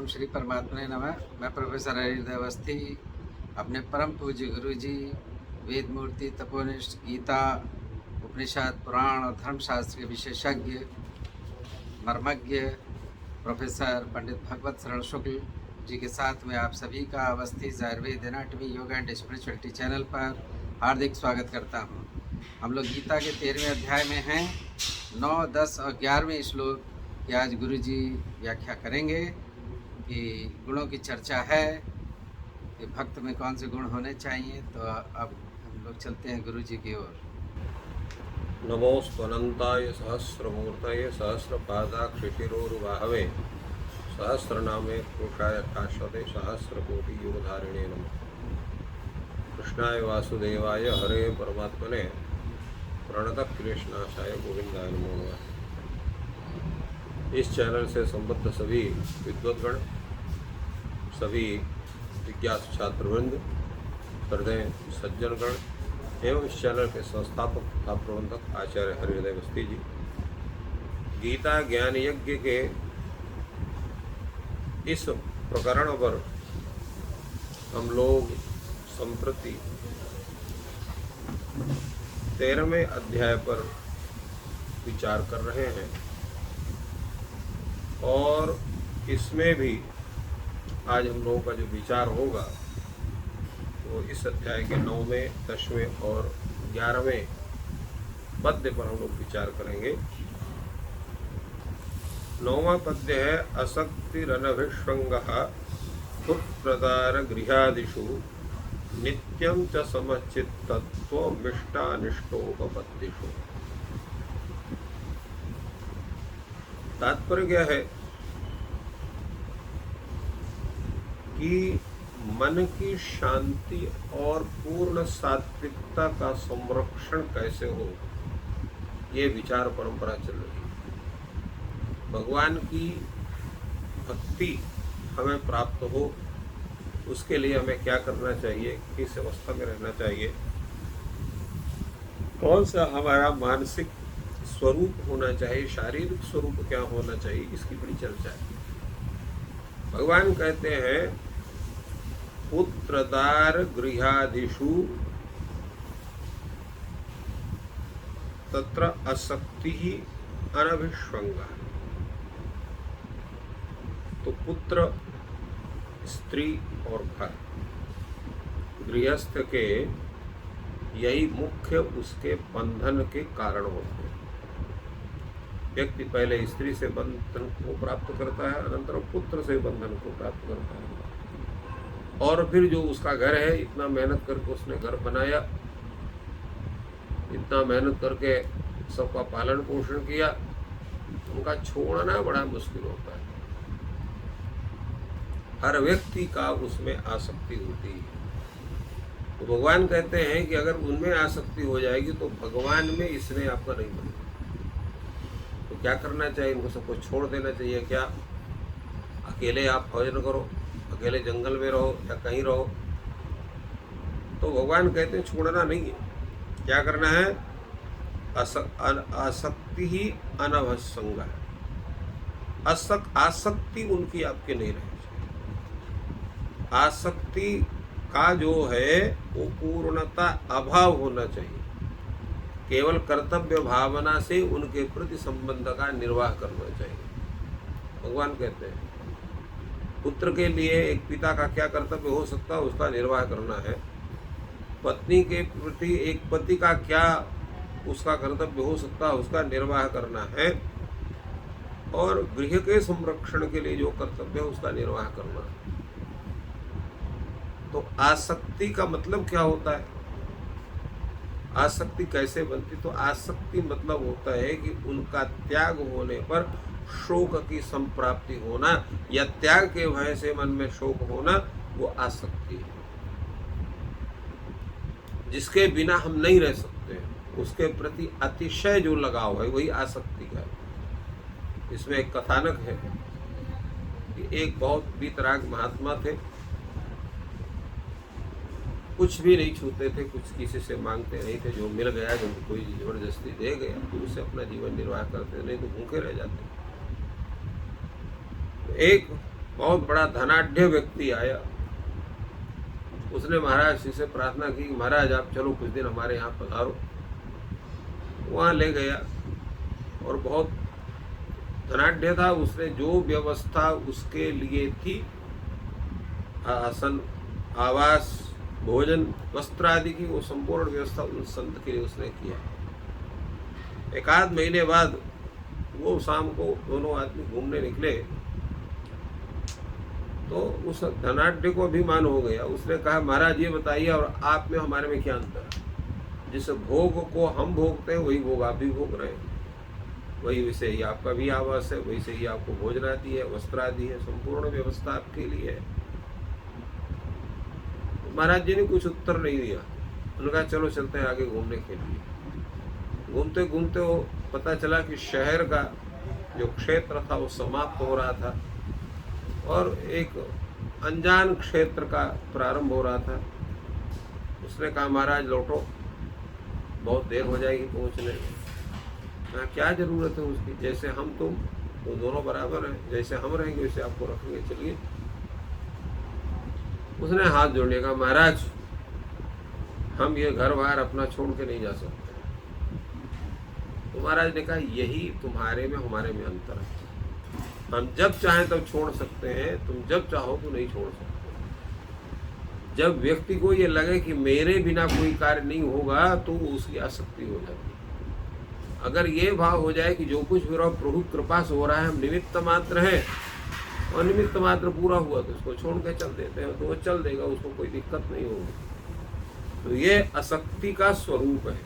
ओम श्री परमात्मा ने नमः। मैं प्रोफेसर हरिहर अवस्थी अपने परम पूज्य गुरु जी वेद मूर्ति तपोनिष्ठ गीता उपनिषद पुराण और धर्मशास्त्र के विशेषज्ञ मर्मज्ञ प्रोफेसर पंडित भगवत शरण शुक्ल जी के साथ में आप सभी का Awasthi Ayurveda anatomy yoga and spirituality channel पर हार्दिक स्वागत करता हूँ। हम लोग गीता के 13वें अध्याय में हैं। 9, 10 और 11वें श्लोक की आज गुरु जी व्याख्या करेंगे कि गुणों की चर्चा है कि भक्त में कौन से गुण होने चाहिए। तो अब हम लोग चलते हैं गुरु जी की ओर। नमोऽस्त्वनन्ताय सहस्रमूर्तये सहस्रपादाक्षितिरोरुबाहवे सहस्रनामे पुरुषाय शाश्वते सहस्रकोटियुगधारिणे नमः। कृष्णाय वासुदेवाय हरे परमात्मने प्रणतक्लेशनाशाय गोविंदाय नमो नमः। इस चैनल से संबद्ध सभी विद्वद्गण, सभी जिज्ञासु छात्रवृंद, हृदय सज्जनगण एवं इस चैनल के संस्थापक तथा प्रबंधक आचार्य हरिहर अवस्थी जी, गीता ज्ञान यज्ञ के इस प्रकरण पर हम लोग संप्रति 13वें अध्याय पर विचार कर रहे हैं और इसमें भी आज हम लोगों का जो विचार होगा वो इस अध्याय के 9वें, 10वें और 11वें पद्य पर हम लोग विचार करेंगे। 9वां पद्य है असक्तिरनभिष्वंगः पुत्रदार गृहादिषु नित्यं च समचित्तत्वमिष्टानिष्टोपपत्तिषु। तात्पर्य क्या है कि मन की शांति और पूर्ण सात्विकता का संरक्षण कैसे हो, ये विचार परंपरा चल रही है। भगवान की भक्ति हमें प्राप्त हो, उसके लिए हमें क्या करना चाहिए, किस अवस्था में रहना चाहिए, कौन सा हमारा मानसिक स्वरूप होना चाहिए, शारीरिक स्वरूप क्या होना चाहिए, इसकी बड़ी चर्चा है। भगवान कहते हैं पुत्रदार गृहादिषु तत्र असक्ति ही अनभिष्वंगा। तो पुत्र, स्त्री और घर, गृहस्थ के यही मुख्य उसके बंधन के कारण होते हैं। व्यक्ति पहले स्त्री से बंधन को प्राप्त करता है, अनंतर पुत्र से बंधन को प्राप्त करता है, और फिर जो उसका घर है, इतना मेहनत करके उसने घर बनाया, इतना मेहनत करके सबका पालन पोषण किया, उनका छोड़ना बड़ा मुश्किल होता है। हर व्यक्ति का उसमें आसक्ति होती है। तो भगवान कहते हैं कि अगर उनमें आसक्ति हो जाएगी तो भगवान में इसने आपका नहीं बनेगा। तो क्या करना चाहिए? इनको सबको छोड़ देना चाहिए क्या? अकेले आप भजन करो, अकेले जंगल में रहो या कहीं रहो? तो भगवान कहते हैं छोड़ना नहीं है। क्या करना है? आसक्ति ही अनभसंग है। आसक्ति उनकी आपके नहीं रहनी चाहिए। आसक्ति का जो है वो पूर्णता अभाव होना चाहिए। केवल कर्तव्य भावना से उनके प्रति संबंध का निर्वाह करना चाहिए। भगवान कहते हैं पुत्र के लिए एक पिता का क्या कर्तव्य हो सकता है, उसका निर्वाह करना है। पत्नी के प्रति एक पति का क्या उसका कर्तव्य हो सकता है, उसका निर्वाह करना है। और गृह के संरक्षण के लिए जो कर्तव्य है उसका निर्वाह करना है। तो आसक्ति का मतलब क्या होता है? आसक्ति कैसे बनती? तो आसक्ति मतलब होता है कि उनका त्याग होने पर शोक की संप्राप्ति होना या त्याग के भय से मन में शोक होना, वो आसक्ति है। जिसके बिना हम नहीं रह सकते, उसके प्रति अतिशय जो लगाव है वही आसक्ति का है। इसमें एक कथानक है कि एक बहुत वीतराग महात्मा थे, कुछ भी नहीं छूते थे, कुछ किसी से मांगते नहीं थे, जो मिल गया, जो कोई जबरदस्ती दे गया तो उससे अपना जीवन निर्वाह करते, नहीं तो भूखे रह जाते। एक बहुत बड़ा धनाढ्य व्यक्ति आया। उसने महाराज जी से प्रार्थना की, महाराज आप चलो कुछ दिन हमारे यहाँ पधारो। वहाँ ले गया और बहुत धनाढ्य था। उसने जो व्यवस्था उसके लिए थी, आसन, आवास, भोजन, वस्त्र आदि की, वो संपूर्ण व्यवस्था उस संत के लिए उसने किया। एक आध महीने बाद वो शाम को दोनों आदमी घूमने निकले तो उस धनाढ्य को अभिमान हो गया। उसने कहा, महाराज ये बताइए और आप में हमारे में क्या अंतर है? जिस भोग को हम भोगते हैं वही भोग आप भी भोग रहे हैं, वही वैसे ही आपका भी आवास है, वैसे ही आपको भोजन आदि है, वस्त्र आदि है, संपूर्ण व्यवस्था आपके लिए है। महाराज जी ने कुछ उत्तर नहीं दिया। उन्होंने कहा चलो चलते हैं आगे घूमने के लिए। घूमते घूमते वो पता चला कि शहर का जो क्षेत्र था वो समाप्त हो रहा था और एक अनजान क्षेत्र का प्रारंभ हो रहा था। उसने कहा, महाराज लौटो, बहुत देर हो जाएगी पहुंचने में। कहा क्या जरूरत है उसकी, जैसे हम तुम वो दोनों बराबर हैं, जैसे हम रहेंगे वैसे आपको रखेंगे, चलिए। उसने हाथ जोड़ लिया, कहा महाराज हम ये घर बार अपना छोड़ के नहीं जा सकते। तो महाराज ने कहा, यही तुम्हारे में हमारे में अंतर है। हम जब चाहें तब छोड़ सकते हैं, तुम जब चाहो तो नहीं छोड़ सकते। जब व्यक्ति को ये लगे कि मेरे बिना कोई कार्य नहीं होगा तो उसकी आसक्ति हो जाती है। अगर ये भाव हो जाए कि जो कुछ भी प्रभु कृपा से हो रहा है, हम निमित्त मात्र हैं और निमित्त मात्र पूरा हुआ तो उसको छोड़ के चल देते हैं, तो वो चल देगा, उसको कोई दिक्कत नहीं होगी। तो ये आसक्ति का स्वरूप है।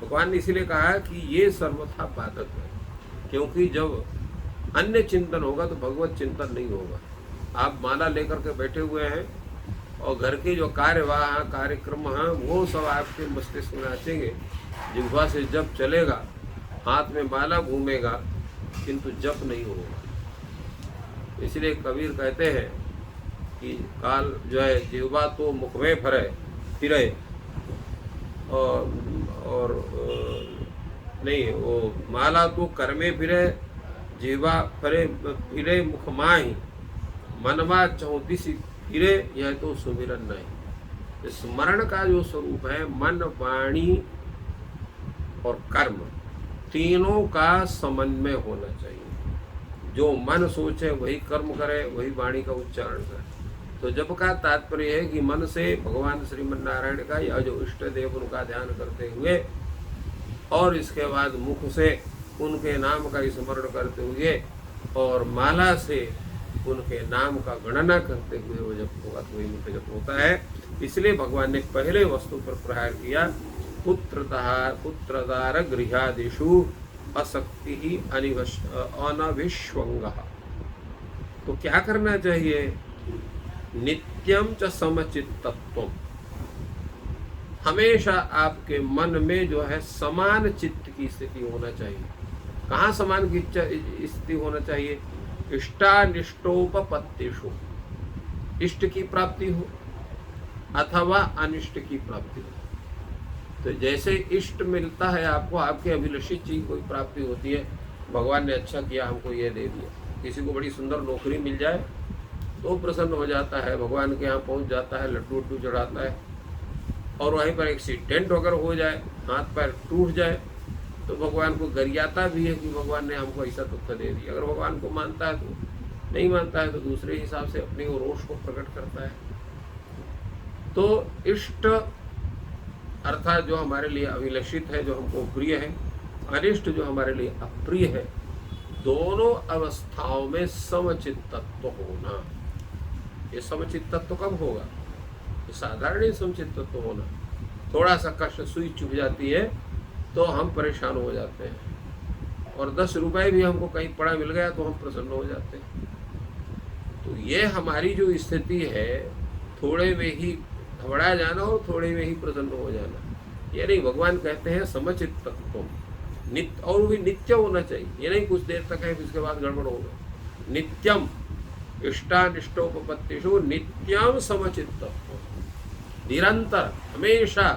भगवान ने इसीलिए कहा कि ये सर्वथा बाधक है, क्योंकि जब अन्य चिंतन होगा तो भगवत चिंतन नहीं होगा। आप माला लेकर के बैठे हुए हैं और घर के जो कार्यवाह कार्यक्रम हैं वो सब आपके मस्तिष्क में नाचेंगे, जिह्वा से जप चलेगा, हाथ में माला घूमेगा, किंतु जप नहीं होगा। इसलिए कबीर कहते हैं कि काल जो है जिह्वा तो मुख में फिरे और नहीं, वो माला तो कर में फिरे, जिह्वा फिरे मुख माही, मनवा चौदिस फिरे, यह तो सुमिरन नहीं। स्मरण का जो स्वरूप है, मन वाणी और कर्म तीनों का समन्वय होना चाहिए। जो मन सोचे वही कर्म करे, वही वाणी का उच्चारण करे। तो जप का तात्पर्य है कि मन से भगवान श्रीमन नारायण का या जो इष्ट देव उनका ध्यान करते हुए, और इसके बाद मुख से उनके नाम का स्मरण करते हुए, और माला से उनके नाम का गणना करते हुए वो जप होगा तो वही मुख्य जप होता है। इसलिए भगवान ने पहले वस्तु पर प्रहार किया, पुत्रदार गृहादिषु असक्ति ही अनविश्वंगः। तो क्या करना चाहिए? नित्यम च समचित्तत्वम्। हमेशा आपके मन में जो है समान चित्त की स्थिति होना चाहिए। कहाँ समान की स्थिति होना चाहिए? इष्टानिष्टोपपत्तिषु, इष्ट की प्राप्ति हो अथवा अनिष्ट की प्राप्ति हो। तो जैसे इष्ट मिलता है आपको, आपके अभिलषित चीज कोई प्राप्ति होती है, भगवान ने अच्छा किया हमको ये दे दिया। किसी को बड़ी सुंदर नौकरी मिल जाए तो प्रसन्न हो जाता है, भगवान के यहाँ पहुँच जाता है, लड्डू उड्डू चढ़ाता है। और वहीं पर एक्सीडेंट वगैरह हो जाए, हाथ पैर टूट जाए, तो भगवान को गरियाता भी है कि भगवान ने हमको ऐसा दुख दे दिया। अगर भगवान को मानता है तो नहीं मानता है तो दूसरे हिसाब से अपने रोष को प्रकट करता है। तो इष्ट अर्थात जो हमारे लिए अभिलषित है, जो हमको प्रिय है, अनिष्ट जो हमारे लिए अप्रिय है, दोनों अवस्थाओं में समचित्तत्व होना। ये समचित्तत्व कब होगा? साधारण समचित्तत्व होना। थोड़ा सा कष्ट, सुई चुभ जाती है तो हम परेशान हो जाते हैं, और 10 रुपए भी हमको कहीं पड़ा मिल गया तो हम प्रसन्न हो जाते हैं। तो ये हमारी जो स्थिति है, थोड़े में ही घबरा जाना और थोड़े में ही प्रसन्न हो जाना, ये नहीं। भगवान कहते हैं समचित्तत्व, नित्य, और भी नित्य होना चाहिए। ये नहीं कुछ देर तक है फिर उसके बाद गड़बड़ होगा। नित्यम इष्टानिष्टोपपत्तिषु नित्यम समचित्तत्व, निरंतर हमेशा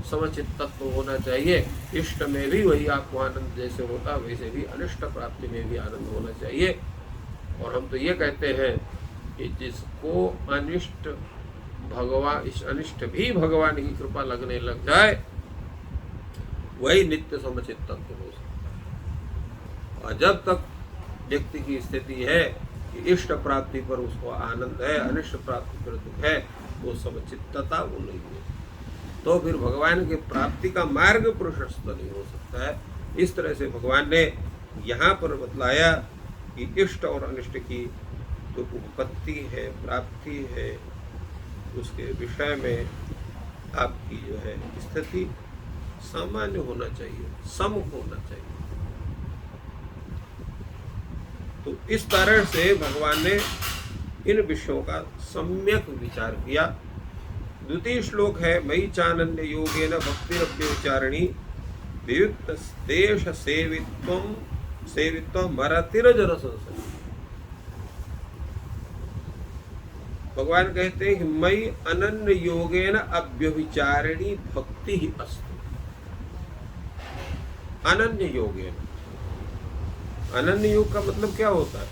समचित्तत्व होना चाहिए। इष्ट में भी वही आपको आनंद जैसे होता वैसे भी अनिष्ट प्राप्ति में भी आनंद होना चाहिए। और हम तो ये कहते हैं कि जिसको अनिष्ट भगवान, इस अनिष्ट भी भगवान की कृपा लगने लग जाए, वही नित्य समुचित तत्व हो सकता है। और जब तक व्यक्ति की स्थिति है कि इष्ट प्राप्ति पर उसको आनंद है, अनिष्ट प्राप्ति पर दुख है, वो समुचितता वो नहीं है, तो फिर भगवान के प्राप्ति का मार्ग प्रशस्त नहीं हो सकता है। इस तरह से भगवान ने यहाँ पर बतलाया कि इष्ट और अनिष्ट की जो उत्पत्ति है, प्राप्ति है, उसके विषय में आपकी जो है स्थिति सामान्य होना चाहिए, सम होना चाहिए। तो इस तरह से भगवान ने इन विषयों का सम्यक विचार किया। द्वितीय श्लोक है, मयि चानन्य योगेन भक्तिरव्यविचारिणी वियुक्त देश सेवित्वं मरतिरजर संसदि। भगवान कहते हैं कि मयि अनन्य योगेन अव्यभिचारिणी भक्ति ही अस्ति। अनन्य योगेन, अनन्य योग का मतलब क्या होता है?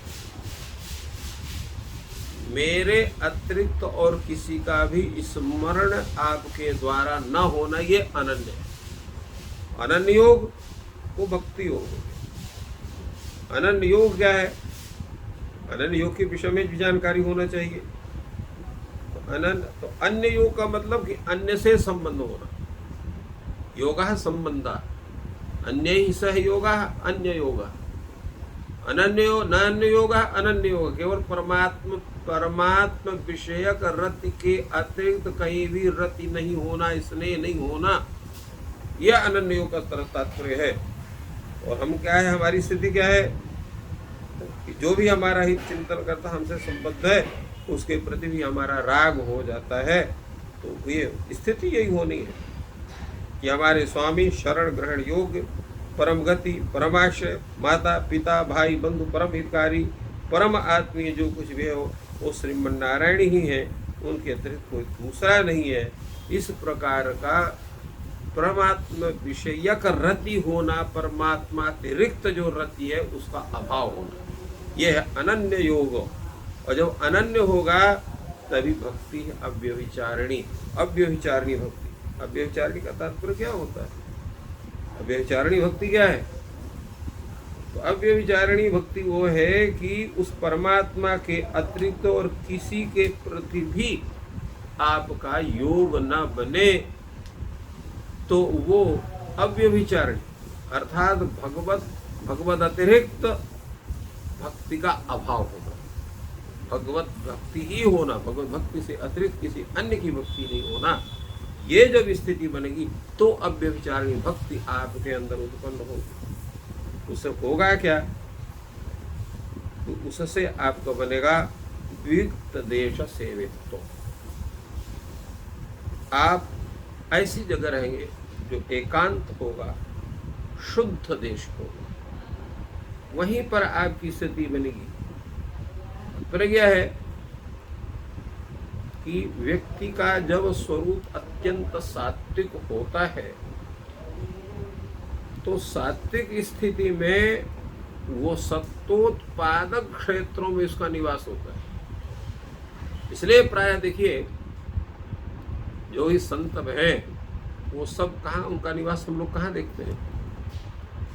मेरे अतिरिक्त और किसी का भी स्मरण आपके द्वारा न होना, ये अनन्य है। अनन्य योग वो भक्ति योग हो गया। अनन्य योग क्या है? अनन्य योग के विषय में भी जानकारी होना चाहिए। तो अन्य योग का मतलब कि अन्य से संबंध होना। योगः संबंधा, अन्य ही सह योगः अन्य योगः, अनन्यो न अन्य योगः अनन्य योग। केवल परमात्म विषयक रति के अतिरिक्त कहीं भी रति नहीं होना, स्नेह नहीं होना, यह अनन्य योग का तात्पर्य है। और हम क्या है, हमारी स्थिति क्या है कि जो भी हमारा हित चिंतन करता, हमसे संबद्ध है, उसके प्रति भी हमारा राग हो जाता है। तो ये स्थिति यही होनी है कि हमारे स्वामी शरण ग्रहण योग्य, परम गति, परमाश्रय, माता पिता भाई बंधु, परम हितकारी, परम आत्मीय जो कुछ भी है वो श्रीमन नारायण ही है, उनके अतिरिक्त कोई दूसरा नहीं है। इस प्रकार का परमात्मा विषयक रति होना, परमात्मा अतिरिक्त जो रति है उसका अभाव होना, यह है अनन्य योग। और जब अनन्य होगा तभी भक्ति है अव्यभिचारिणी। अव्यभिचारिणी भक्ति, अव्यभिचारिणी का तात्पर्य क्या होता है? अव्यभिचारिणी भक्ति क्या है? तो अव्यभिचारिणी भक्ति वो है कि उस परमात्मा के अतिरिक्त और किसी के प्रति भी आपका योग न बने, तो वो अव्यभिचारिणी अर्थात भगवत अतिरिक्त भक्ति का अभाव होगा। भगवत भक्ति ही होना, भगवत भक्ति से अतिरिक्त किसी अन्य की भक्ति नहीं होना, ये जब स्थिति बनेगी तो अव्यभिचारिणी भक्ति आपके अंदर उत्पन्न होगी। उससे होगा क्या? तो उससे आपका बनेगा वियुक्त देश सेवित्व। आप ऐसी जगह रहेंगे जो एकांत होगा, शुद्ध देश होगा, वहीं पर आपकी स्थिति बनेगी। प्रज्ञा है कि व्यक्ति का जब स्वरूप अत्यंत सात्विक होता है तो सात्विक स्थिति में वो सत्वोत्पादक क्षेत्रों में उसका निवास होता है। इसलिए प्रायः देखिए जो ही संत हैं वो सब कहाँ, उनका निवास हम लोग कहाँ देखते हैं?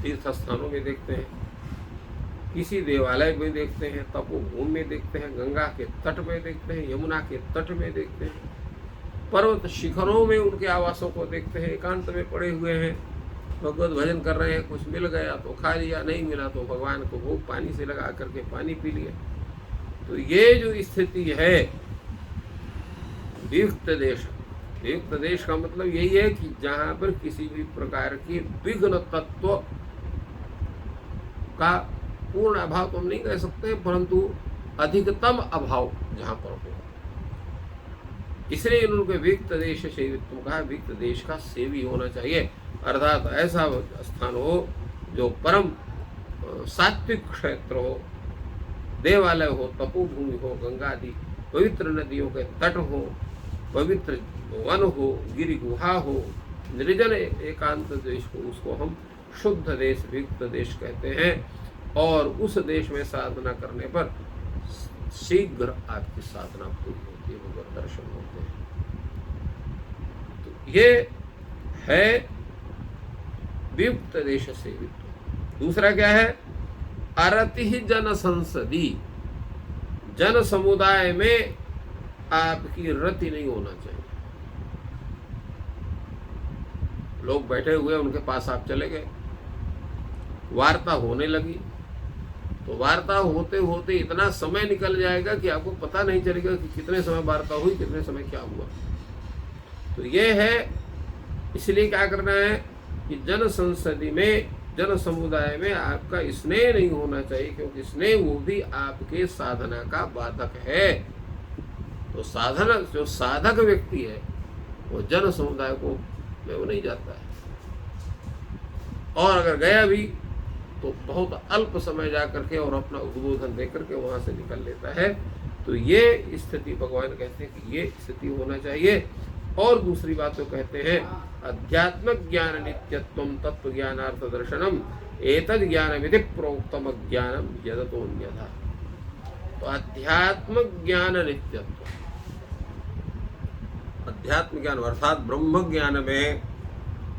तीर्थ स्थानों में देखते हैं, किसी देवालय में देखते हैं, तपोभूमि में देखते हैं, गंगा के तट में देखते हैं, यमुना के तट में देखते हैं, पर्वत शिखरों में उनके आवासों को देखते हैं, एकांत में पड़े हुए हैं, भगवत भजन कर रहे हैं, कुछ मिल गया तो खा लिया, नहीं मिला तो भगवान को भोग पानी से लगा करके पानी पी लिया। तो ये जो स्थिति है वियुक्त देश, वियुक्त देश का मतलब यही है कि जहाँ पर किसी भी प्रकार के विघ्न तत्व का पूर्ण अभाव तो हम नहीं कह सकते, परंतु अधिकतम अभाव जहाँ पर हो, इसलिए उनके वियुक्त देश सेवित्व कहा। वियुक्त देश का सेवी होना चाहिए, अर्थात ऐसा स्थान हो जो परम सात्विक क्षेत्र हो, देवालय हो, तपोभूमि हो, गंगा आदि पवित्र नदियों के तट हो, पवित्र वन हो, गिरि गुहा हो, निर्जन एकांत देश को, उसको हम शुद्ध देश, वियुक्त देश कहते हैं। और उस देश में साधना करने पर बहुत शीघ्र आपकी साधना पूरी होती है, भगवत दर्शन होते हैं। तो ये है वियुक्त देश सेवित्व। दूसरा क्या है? अरति जन संसदी, जन समुदाय में आपकी रति नहीं होना चाहिए। लोग बैठे हुए, उनके पास आप चले गए, वार्ता होने लगी, तो वार्ता होते होते इतना समय निकल जाएगा कि आपको पता नहीं चलेगा कि कितने समय वार्ता हुई, कितने समय क्या हुआ। तो ये है, इसलिए क्या करना है कि जन संसदी में, जन समुदाय में आपका स्नेह नहीं होना चाहिए, क्योंकि स्नेह वो भी आपके साधना का बाधक है। तो साधना, जो साधक व्यक्ति है वो जन समुदाय को में वो नहीं जाता है, और अगर गया भी तो बहुत अल्प समय जा करके और अपना उद्बोधन दे करके वहां से निकल लेता है। तो ये स्थिति भगवान कहते हैं कि ये स्थिति होना चाहिए। और दूसरी बात तो कहते हैं अध्यात्मक ज्ञान नित्यत्वम तत्व ज्ञानार्थ दर्शनम एतद ज्ञान विधि प्रोक्तम ज्ञानम यदतोन्यथा। तो अध्यात्मक ज्ञान नित्यत्व, अध्यात्म ज्ञान अर्थात ब्रह्म ज्ञान में,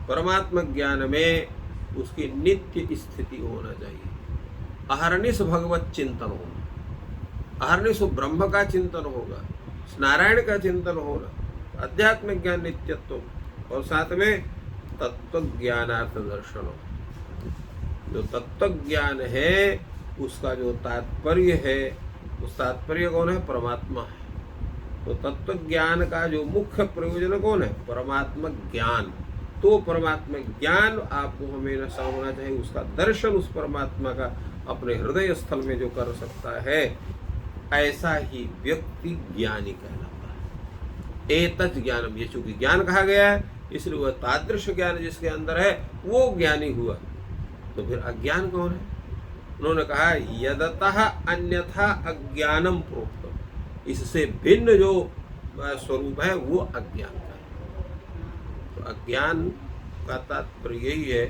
परमात्मा ज्ञान में उसकी नित्य स्थिति होना चाहिए। अहर्निश भगवत चिंतन होना, अहर्निश ब्रह्म का चिंतन होगा, नारायण का चिंतन होना, आध्यात्मिक ज्ञान नित्यत्व, और साथ में तत्व ज्ञानार्थ दर्शन। जो तत्व ज्ञान है उसका जो तात्पर्य है, उस तात्पर्य कौन है? परमात्मा है। तो तत्व ज्ञान का जो मुख्य प्रयोजन कौन है? परमात्मा ज्ञान। तो परमात्मा ज्ञान आपको हमेशा होना चाहिए, उसका दर्शन उस परमात्मा का अपने हृदय स्थल में जो कर सकता है, ऐसा ही व्यक्ति ज्ञानी कहलाता है। एतत् ज्ञानम, ये चूंकि ज्ञान कहा गया है इसलिए वह तादृश ज्ञान जिसके अंदर है वो ज्ञानी हुआ। तो फिर अज्ञान कौन है? उन्होंने कहा यदतः अन्यथा अज्ञानम प्रोक्तम, इससे भिन्न जो स्वरूप है वो अज्ञान का है। तो अज्ञान का तात्पर्य यही है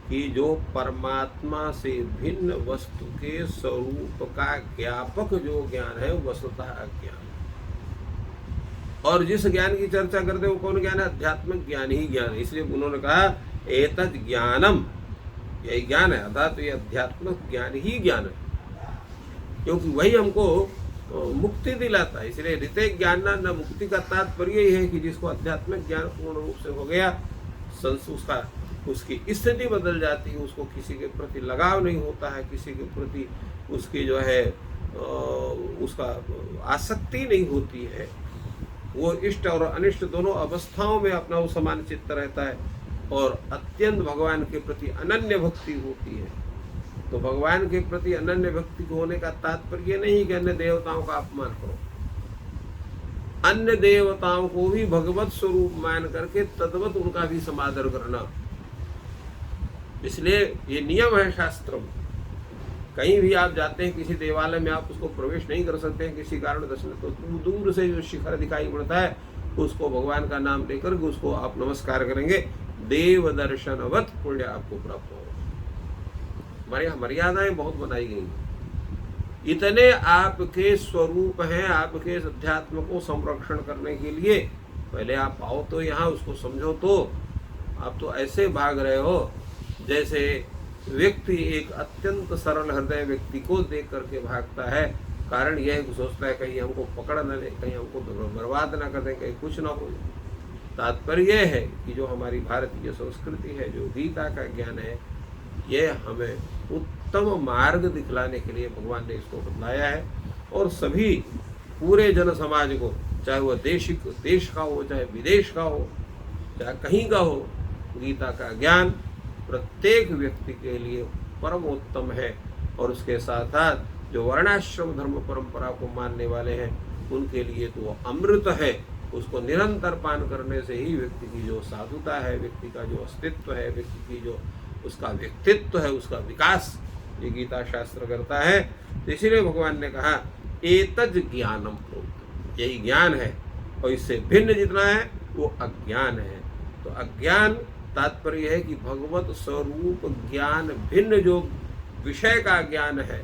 कि जो परमात्मा से भिन्न वस्तु के स्वरूप का ज्ञापक जो ज्ञान है वस्तुतः अज्ञान। और जिस ज्ञान की चर्चा करते हैं वो कौन ज्ञान है? अध्यात्मिक ज्ञान ही ज्ञान है। इसलिए उन्होंने कहा एतत् ज्ञानम, यही ज्ञान है, अर्थात ये अध्यात्मिक ज्ञान ही ज्ञान है, क्योंकि वही हमको मुक्ति दिलाता है। इसलिए ऋते ज्ञान न मुक्ति का तात्पर्य यही है कि जिसको आध्यात्मिक ज्ञान पूर्ण रूप से हो गया, उसका उसकी स्थिति बदल जाती है, उसको किसी के प्रति लगाव नहीं होता है, किसी के प्रति उसकी जो है उसका आसक्ति नहीं होती है, वो इष्ट और अनिष्ट दोनों अवस्थाओं में अपना वो समान चित्त रहता है, और अत्यंत भगवान के प्रति अनन्य भक्ति होती है। तो भगवान के प्रति अनन्य भक्ति होने का तात्पर्य नहीं कि अन्य देवताओं का अपमान करो, अन्य देवताओं को भी भगवत स्वरूप मान करके तद्वत उनका भी समादर करना। इसलिए ये नियम है शास्त्र में। कहीं भी आप जाते हैं किसी देवालय में, आप उसको प्रवेश नहीं कर सकते हैं किसी कारण दर्शन, तो दूर से जो शिखर दिखाई पड़ता है उसको भगवान का नाम लेकर के उसको आप नमस्कार करेंगे, देव दर्शनवत पुण्य आपको प्राप्त होगा। हमारे यहाँ मर्यादाएं बहुत बनाई गई, इतने आपके स्वरूप हैं, आपके अध्यात्म को संरक्षण करने के लिए। पहले आप आओ तो यहाँ, उसको समझो। तो आप तो ऐसे भाग रहे हो जैसे व्यक्ति एक अत्यंत सरल हृदय व्यक्ति को देख करके भागता है। कारण यह है सोचता है कहीं हमको पकड़ न ले, कहीं हमको बर्बाद ना कर दे, कहीं कुछ ना हो। तात्पर्य यह है कि जो हमारी भारतीय संस्कृति है, जो गीता का ज्ञान है, यह हमें उत्तम मार्ग दिखलाने के लिए भगवान ने इसको बतलाया है। और सभी पूरे जन समाज को, चाहे वह देश का हो, चाहे विदेश का हो, चाहे कहीं का हो, गीता का ज्ञान प्रत्येक व्यक्ति के लिए परमोत्तम है। और उसके साथ साथ जो वर्णाश्रम धर्म परंपरा को मानने वाले हैं उनके लिए तो वो अमृत है। उसको निरंतर पान करने से ही व्यक्ति की जो साधुता है, व्यक्ति का जो अस्तित्व है, व्यक्ति की जो उसका व्यक्तित्व है, उसका विकास ये गीता शास्त्र करता है। तो इसीलिए भगवान ने कहा एतज ज्ञानम प्रोक्त, यही ज्ञान है, और इससे भिन्न जितना है वो अज्ञान है। तो अज्ञान तात्पर्य है कि भगवत स्वरूप ज्ञान भिन्न जो विषय का ज्ञान है,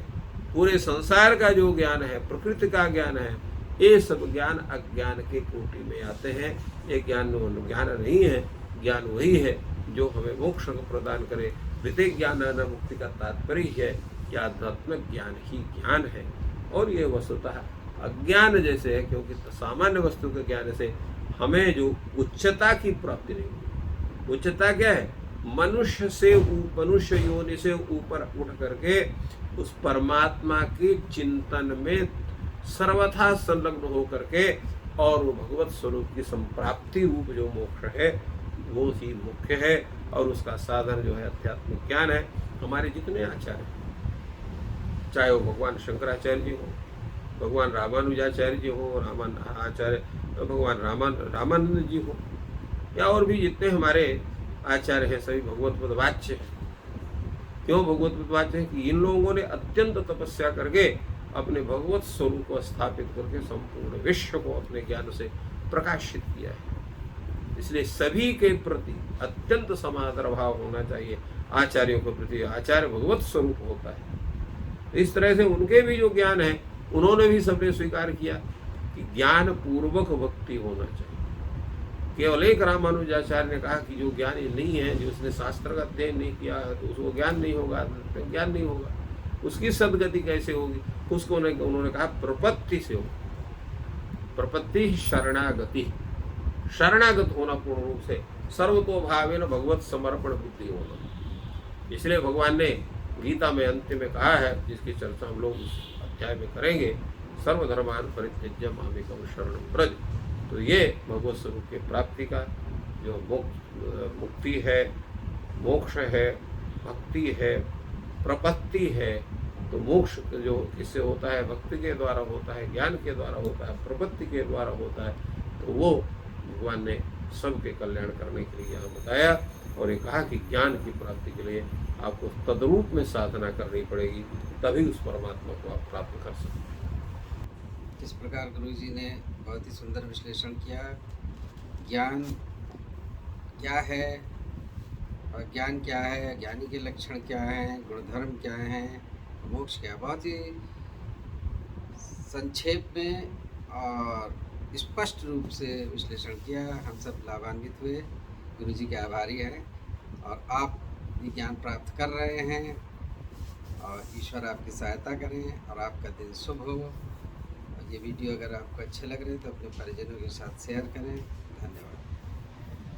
पूरे संसार का जो ज्ञान है, प्रकृति का ज्ञान है, ये सब ज्ञान अज्ञान के कोटि में आते हैं। ये ज्ञान नहीं है, ज्ञान वही है जो हमें मोक्ष को प्रदान करे। विवेक ज्ञान मुक्ति का तात्पर्य है कि आध्यात्मिक ज्ञान ही ज्ञान है, और ये वस्तुतः अज्ञान जैसे है, क्योंकि सामान्य वस्तु के ज्ञान से हमें जो उच्चता की प्राप्ति नहीं होगी। उच्चता क्या है? मनुष्य योनि से ऊपर उठ करके उस परमात्मा के चिंतन में सर्वथा संलग्न हो करके और वो भगवत स्वरूप की संप्राप्ति रूप जो मोक्ष है वो ही मुख्य है। और उसका साधन जो है आध्यात्मिक ज्ञान है। हमारे जितने आचार्य, चाहे वो भगवान शंकराचार्य जी हो, भगवान रामानुजाचार्य जी हो, भगवान रामानंद जी हो, या और भी जितने हमारे आचार्य हैं, सभी भगवत वाच्य हैं। क्यों भगवत वाच्य है? कि इन लोगों ने अत्यंत तपस्या करके अपने भगवत स्वरूप को स्थापित करके संपूर्ण विश्व को अपने ज्ञान से प्रकाशित किया है। इसलिए सभी के प्रति अत्यंत समादर भाव होना चाहिए। आचार्यों के प्रति आचार्य भगवत स्वरूप होता है। इस तरह से उनके भी जो ज्ञान है, उन्होंने भी सबने स्वीकार किया कि ज्ञान पूर्वक भक्ति होना चाहिए। केवल एक रामानुजाचार्य ने कहा कि जो ज्ञान ये नहीं है, जो उसने शास्त्र का अध्ययन नहीं किया है, तो उसको ज्ञान नहीं होगा, ज्ञान नहीं होगा, उसकी सदगति कैसे होगी? उसको उन्होंने कहा प्रपत्ति से हो। प्रपत्ति शरणागति, शरणागत होना पूर्ण रूप से, सर्वतोभावेन भगवत समर्पण बुद्धि होना। इसलिए भगवान ने गीता में अंत में कहा है, जिसकी चर्चा हम लोग इस अध्याय में करेंगे, सर्वधर्मान परित्यज्य मामेकं शरणं व्रज। तो ये भगवत स्वरूप के प्राप्ति का जो मुक्ति है, मोक्ष है, भक्ति है, प्रपत्ति है। तो मोक्ष जो किससे होता है? भक्ति के द्वारा होता है, ज्ञान के द्वारा होता है, प्रपत्ति के द्वारा होता है। तो वो भगवान ने सबके कल्याण करने के लिए यहाँ बताया, और ये कहा कि ज्ञान की प्राप्ति के लिए आपको तद्रूप में साधना करनी पड़ेगी, तभी उस परमात्मा को आप प्राप्त कर सकते हैं। इस प्रकार गुरु जी ने बहुत ही सुंदर विश्लेषण किया। ज्ञान क्या है, अज्ञान क्या है, ज्ञानी के लक्षण क्या हैं, गुणधर्म क्या हैं, मोक्ष क्या है। बहुत ही संक्षेप में और स्पष्ट रूप से विश्लेषण किया। हम सब लाभान्वित हुए, गुरु जी के आभारी हैं, और आप ये ज्ञान प्राप्त कर रहे हैं, और ईश्वर आपकी सहायता करें और आपका दिन शुभ हो। और ये वीडियो अगर आपको अच्छे लग रहे हैं तो अपने परिजनों के साथ शेयर करें। धन्यवाद।